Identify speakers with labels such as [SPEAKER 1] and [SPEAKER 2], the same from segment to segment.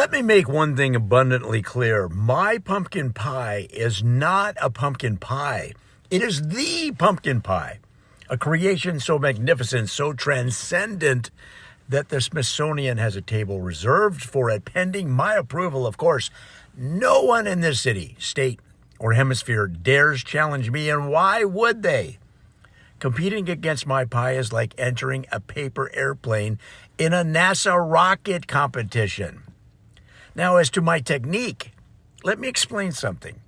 [SPEAKER 1] Let me make one thing abundantly clear. My pumpkin pie is not a pumpkin pie. It is the pumpkin pie, a creation so magnificent, so transcendent, that the Smithsonian has a table reserved for it, pending my approval, of course. No one in this city, state, or hemisphere dares challenge me, and why would they? Competing against my pie is like entering a paper airplane in a NASA rocket competition. Now, as to my technique, let me explain something.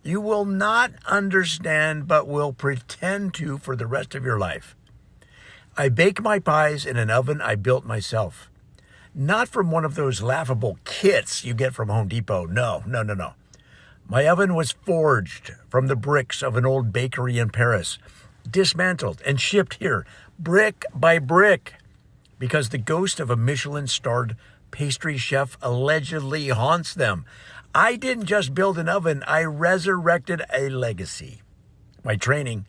[SPEAKER 1] You will not understand, but will pretend to for the rest of your life. I bake my pies in an oven I built myself. Not from one of those laughable kits you get from Home Depot. No. My oven was forged from the bricks of an old bakery in Paris, dismantled and shipped here, brick by brick, because the ghost of a Michelin-starred pastry chef allegedly haunts them. I didn't just build an oven, I resurrected a legacy. My training,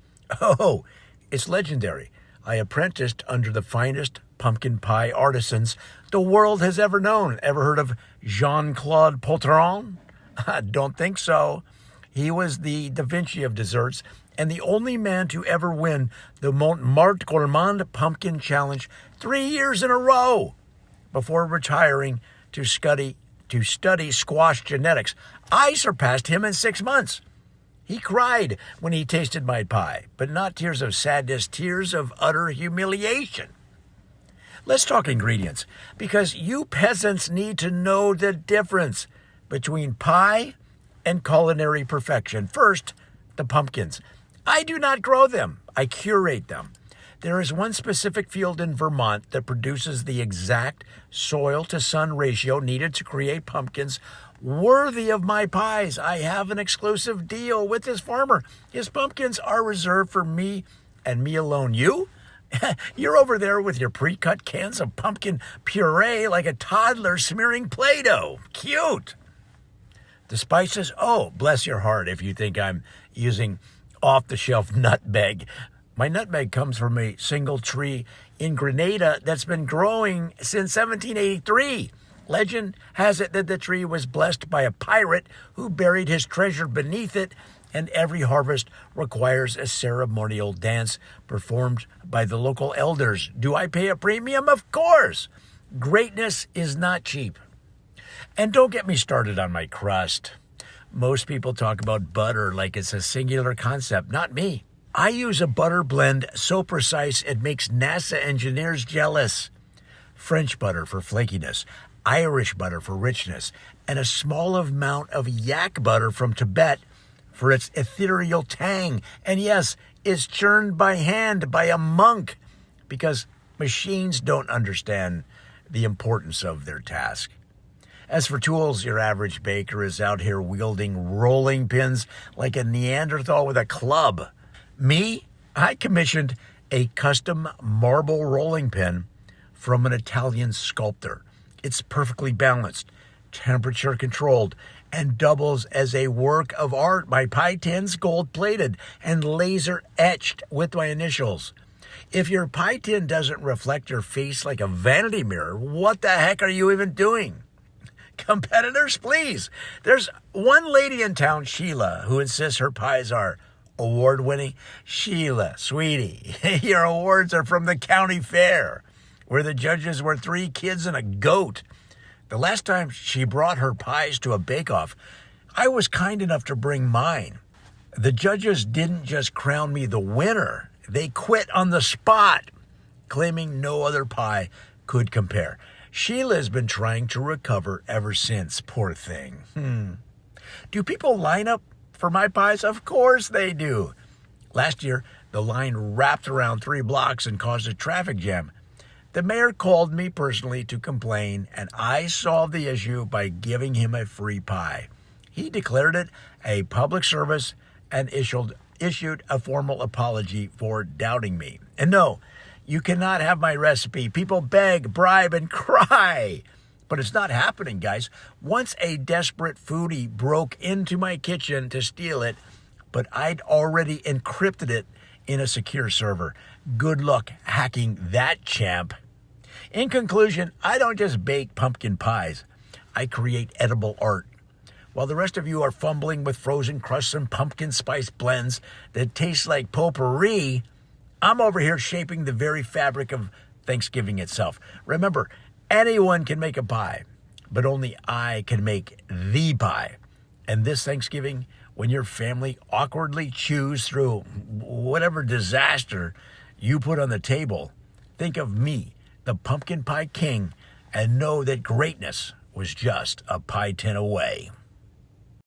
[SPEAKER 1] it's legendary. I apprenticed under the finest pumpkin pie artisans the world has ever known. Ever heard of Jean-Claude Poltron? I don't think so. He was the Da Vinci of desserts and the only man to ever win the Montmartre Gourmand Pumpkin Challenge 3 years in a row before retiring to study squash genetics. I surpassed him in 6 months. He cried when he tasted my pie, but not tears of sadness, tears of utter humiliation. Let's talk ingredients, because you peasants need to know the difference between pie and culinary perfection. First, the pumpkins. I do not grow them. I curate them. There is one specific field in Vermont that produces the exact soil-to-sun ratio needed to create pumpkins worthy of my pies. I have an exclusive deal with this farmer. His pumpkins are reserved for me and me alone. You? You're over there with your pre-cut cans of pumpkin puree like a toddler smearing Play-Doh. Cute. The spices, bless your heart if you think I'm using off-the-shelf nutmeg. My nutmeg comes from a single tree in Grenada that's been growing since 1783. Legend has it that the tree was blessed by a pirate who buried his treasure beneath it, and every harvest requires a ceremonial dance performed by the local elders. Do I pay a premium? Of course. Greatness is not cheap. And don't get me started on my crust. Most people talk about butter like it's a singular concept. Not me. I use a butter blend so precise it makes NASA engineers jealous. French butter for flakiness, Irish butter for richness, and a small amount of yak butter from Tibet for its ethereal tang. And yes, it's churned by hand by a monk, because machines don't understand the importance of their task. As for tools, your average baker is out here wielding rolling pins like a Neanderthal with a club. Me, I commissioned a custom marble rolling pin from an Italian sculptor. It's perfectly balanced, temperature controlled, and doubles as a work of art. My pie tin's gold-plated and laser etched with my initials. If your pie tin doesn't reflect your face like a vanity mirror, what the heck are you even doing? Competitors, please. There's one lady in town, Sheila, who insists her pies are award-winning. Sheila, sweetie, your awards are from the county fair, where the judges were 3 kids and a goat. The last time she brought her pies to a bake-off, I was kind enough to bring mine. The judges didn't just crown me the winner. They quit on the spot, claiming no other pie could compare. Sheila's been trying to recover ever since, poor thing. Do people line up for my pies? Of course they do. Last year, the line wrapped around 3 blocks and caused a traffic jam. The mayor called me personally to complain, and I solved the issue by giving him a free pie. He declared it a public service and issued a formal apology for doubting me. And no, you cannot have my recipe. People beg, bribe, and cry. But it's not happening, guys. Once a desperate foodie broke into my kitchen to steal it, but I'd already encrypted it in a secure server. Good luck hacking that champ. In conclusion, I don't just bake pumpkin pies. I create edible art. While the rest of you are fumbling with frozen crusts and pumpkin spice blends that taste like potpourri, I'm over here shaping the very fabric of Thanksgiving itself. Remember, anyone can make a pie, but only I can make the pie. And this Thanksgiving, when your family awkwardly chews through whatever disaster you put on the table, think of me, the pumpkin pie king, and know that greatness was just a pie tin away.